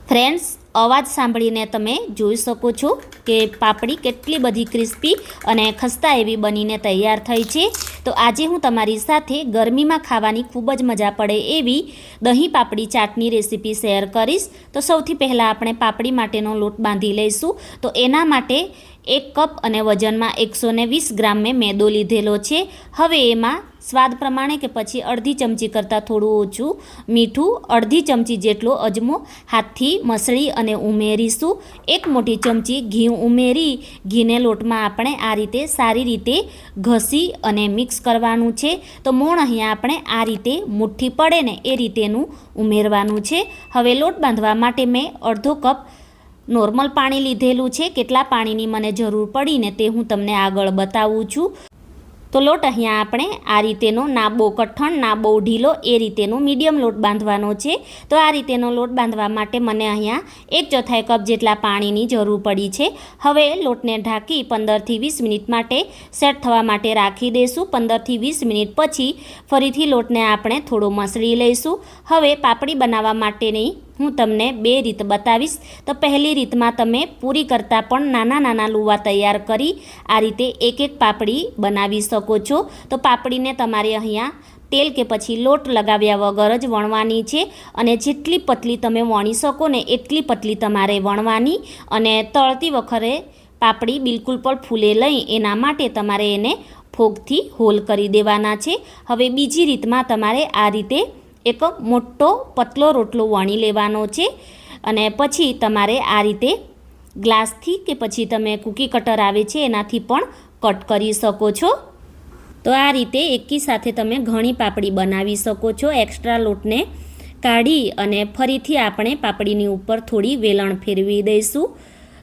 Friends, અવાજ સાંભળીને તમે જોઈ શકો છો કે પાપડી કેટલી બધી ક્રિસ્પી અને ખસ્તા એવી બનીને તૈયાર થઈ છે। તો આજે હું તમારી સાથે ગરમીમાં ખાવાની ખૂબ જ મજા પડે એવી દહીં પાપડી ચાટની રેસીપી શેર કરીશ। તો સૌથી પહેલાં આપણે પાપડી માટેનો લોટ બાંધી લઈશું। તો એના માટે 1 કપ અને વજનમાં 120 ગ્રામ મેં મેદો લીધેલો છે। હવે એમાં સ્વાદ પ્રમાણે કે પછી અડધી ચમચી કરતાં થોડું ઓછું મીઠું, અડધી ચમચી જેટલો અજમો હાથથી મસળી અને ઉમેરીશું। 1 મોટી ચમચી ઘી ઉમેરી ઘીને લોટમાં આપણે આ રીતે સારી રીતે ઘસી અને મિક્સ કરવાનું છે। તો મોણ અહીંયા આપણે આ રીતે મુઠ્ઠી પડે ને એ રીતેનું ઉમેરવાનું છે। હવે લોટ બાંધવા માટે મેં અડધો કપ નોર્મલ પાણી લીધેલું છે। કેટલા પાણીની મને જરૂર પડીને તે હું તમને આગળ બતાવું છું। તો લોટ અહીંયા આપણે આ રીતેનો ના બહુ કઠણ ના બહુ ઢીલો એ રીતેનો મીડિયમ લોટ બાંધવાનો છે। તો આ રીતેનો લોટ બાંધવા માટે મને અહીંયા 1/4 કપ જેટલા પાણીની જરૂર પડી છે। હવે લોટને ઢાંકી 15થી 20 મિનિટ માટે સેટ થવા માટે રાખી દઈશું। 15થી 20 મિનિટ પછી ફરીથી લોટને આપણે થોડો મસળી લઈશું। હવે પાપડી બનાવવા માટેની હું તમને 2 રીત બતાવીશ। તો પહેલી રીતમાં તમે પૂરી કરતાં પણ નાના નાના લુવા તૈયાર કરી આ રીતે એક એક પાપડી બનાવી શકો છો। તો પાપડીને તમારે અહીંયા તેલ કે પછી લોટ લગાવ્યા વગર જ વણવાની છે અને જેટલી પતલી તમે વણી શકો ને એટલી પતલી તમારે વણવાની અને તળતી વખતે પાપડી બિલકુલ પણ ફૂલે નહીં એના માટે તમારે એને ફોગથી હોલ કરી દેવાના છે। હવે બીજી રીતમાં તમારે આ રીતે એક મોટો પતલો રોટલો વણી લેવાનો છે અને પછી તમારે આ રીતે ગ્લાસથી કે પછી તમે કૂકી કટર આવે છે એનાથી પણ કટ કરી શકો છો। તો આ રીતે એકી સાથે તમે ઘણી પાપડી બનાવી શકો છો। એક્સ્ટ્રા લોટને કાઢી અને ફરીથી આપણે પાપડીની ઉપર થોડી વેલણ ફેરવી દઈશું।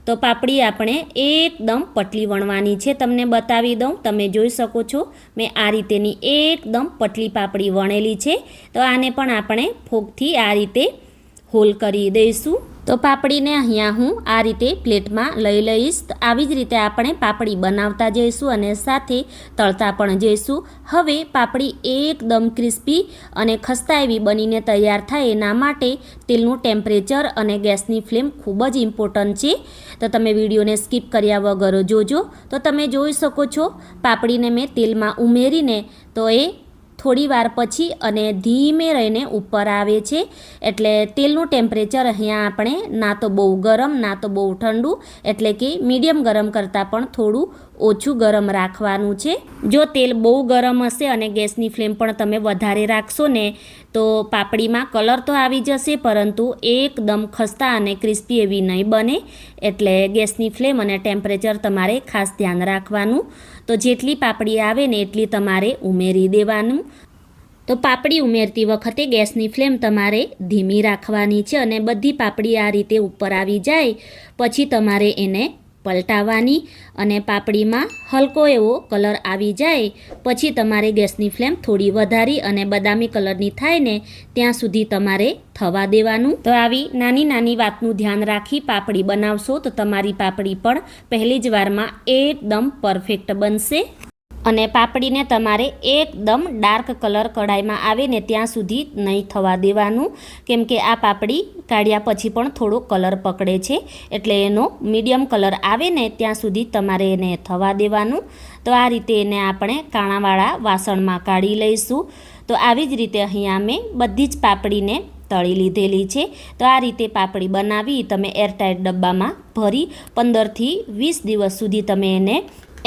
તો પાપડી આપણે એકદમ પતલી વણવાની છે। તમને બતાવી દઉં, તમે જોઈ શકો છો મેં આ રીતેની એકદમ પતલી પાપડી વણેલી છે। તો આને પણ આપણે ફોગથી આ રીતે હોલ કરી દઈશું। તો પાપડીને અહીંયા હું આ રીતે પ્લેટમાં લઈ લઈશ। તો આવી જ રીતે આપણે પાપડી બનાવતા જઈશું અને સાથે તળતા પણ જઈશું। હવે પાપડી એકદમ ક્રિસ્પી અને ખસ્તા એવી બનીને તૈયાર થાય એના માટે તેલનું ટેમ્પરેચર અને ગેસની ફ્લેમ ખૂબ જ ઇમ્પોર્ટન્ટ છે। તો તમે વિડીયોને સ્કીપ કર્યા વગર જોજો। તો તમે જોઈ શકો છો પાપડીને મેં તેલમાં ઉમેરીને તો એ થોડી વાર પછી અને ધીમે રહીને ઉપર આવે છે। એટલે તેલનું ટેમ્પરેચર અહીંયા આપણે ના તો બહુ ગરમ ના તો બહુ ઠંડુ એટલે કે મીડિયમ ગરમ કરતાં પણ થોડું ઓછું ગરમ રાખવાનું છે। જો તેલ બહુ ગરમ હશે અને ગેસની ફ્લેમ પણ તમે વધારે રાખશો ને તો પાપડીમાં કલર તો આવી જશે પરંતુ એકદમ ખસ્તા અને ક્રિસ્પી એવી નહીં બને। એટલે ગેસની ફ્લેમ અને ટેમ્પરેચર તમારે ખાસ ધ્યાન રાખવાનું। તો જેટલી પાપડી આવે ને એટલી તમારે ઉમેરી દેવાનું। તો પાપડી ઉમેરતી વખતે ગેસની ફ્લેમ તમારે ધીમી રાખવાની છે અને બધી પાપડી આ રીતે ઉપર આવી જાય પછી તમારે એને પલટાવવાની અને પાપડીમાં હલકો એવો કલર આવી જાય પછી તમારે ગેસની ફ્લેમ થોડી વધારી અને બદામી કલરની થાય ને ત્યાં સુધી તમારે થવા દેવાનું। તો આવી નાની નાની વાતનું ધ્યાન રાખી પાપડી બનાવશો તો તમારી પાપડી પણ પહેલી જ વારમાં એકદમ પરફેક્ટ બનશે અને પાપડીને તમારે એકદમ ડાર્ક કલર કઢાઈમાં આવે ને ત્યાં સુધી નહીં થવા દેવાનું કેમ કે આ પાપડી કાઢ્યા પછી પણ થોડો કલર પકડે છે। એટલે એનો મીડિયમ કલર આવે ને ત્યાં સુધી તમારે એને થવા દેવાનું। તો આ રીતે એને આપણે કાણાવાળા વાસણમાં કાઢી લઈશું। તો આવી જ રીતે અહીંયા મેં બધી જ પાપડીને તળી લીધેલી છે। તો આ રીતે પાપડી બનાવી તમે એરટાઈટ ડબ્બામાં ભરી 15થી 20 દિવસ સુધી તમે એને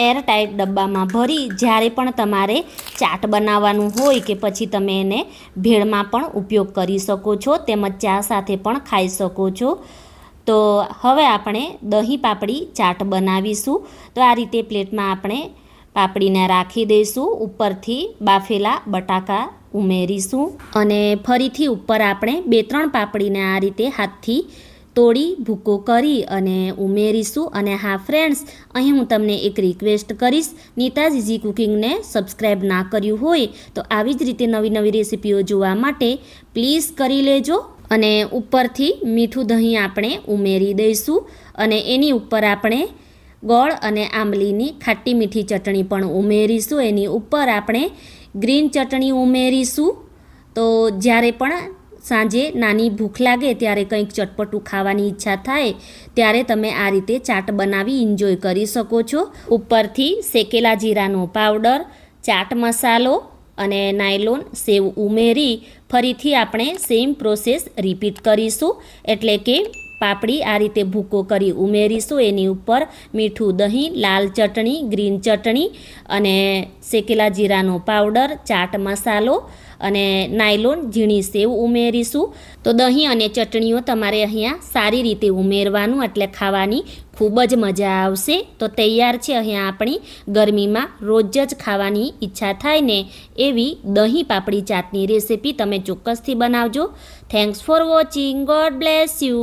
એરટાઈટ ડબ્બામાં ભરી જ્યારે પણ તમારે ચાટ બનાવવાનું હોય કે પછી તમે એને ભેળમાં પણ ઉપયોગ કરી શકો છો તેમજ ચા સાથે પણ ખાઈ શકો છો। તો હવે આપણે દહીં પાપડી ચાટ બનાવીશું। તો આ રીતે પ્લેટમાં આપણે પાપડીને રાખી દઈશું, ઉપરથી બાફેલા બટાકા ઉમેરીશું અને ફરીથી ઉપર આપણે 2-3 પાપડીને આ રીતે હાથથી તોડી ભૂકો કરી અને ઉમેરીશું। અને હા ફ્રેન્ડ્સ, અહીં હું તમને એક રિક્વેસ્ટ કરીશ, નીતાઝ ઇઝી કુકિંગને સબસ્ક્રાઈબ ના કર્યું હોય તો આવી જ રીતે નવી નવી રેસીપીઓ જોવા માટે પ્લીઝ કરી લેજો। અને ઉપરથી મીઠું દહીં આપણે ઉમેરી દઈશું અને એની ઉપર આપણે ગોળ અને આંબલીની ખાટી મીઠી ચટણી પણ ઉમેરીશું। એની ઉપર આપણે ગ્રીન ચટણી ઉમેરીશું। તો જ્યારે પણ સાંજે નાની ભૂખ લાગે ત્યારે કંઈક ચટપટું ખાવાની ઈચ્છા થાય ત્યારે તમે આ રીતે ચાટ બનાવી એન્જોય કરી શકો છો. ઉપરથી શેકેલા જીરાનો પાવડર, ચાટ મસાલો અને નાયલોન સેવ ઉમેરી ફરીથી આપણે સેમ પ્રોસેસ રિપીટ કરીશું. એટલે કે પાપડી આ રીતે ભૂકો કરી ઉમેરીશું. એની ઉપર મીઠું દહીં, લાલ ચટણી, ગ્રીન ચટણી અને શેકેલા જીરાનો પાવડર, ચાટ મસાલો અને નાયલોન ઝીણી સેવ ઉમેરીશું. તો દહીં અને ચટણીઓ તમારે અહીંયા સારી રીતે ઉમેરવાનું, એટલે ખાવાની ખૂબ જ મજા આવશે. તો તૈયાર છે અહીંયા આપણી ગરમીમાં રોજ જ ખાવાની ઈચ્છા થાય ને એવી દહીં પાપડી ચાટની રેસીપી. તમે ચોક્કસથી બનાવજો. Thanks for watching. God bless you.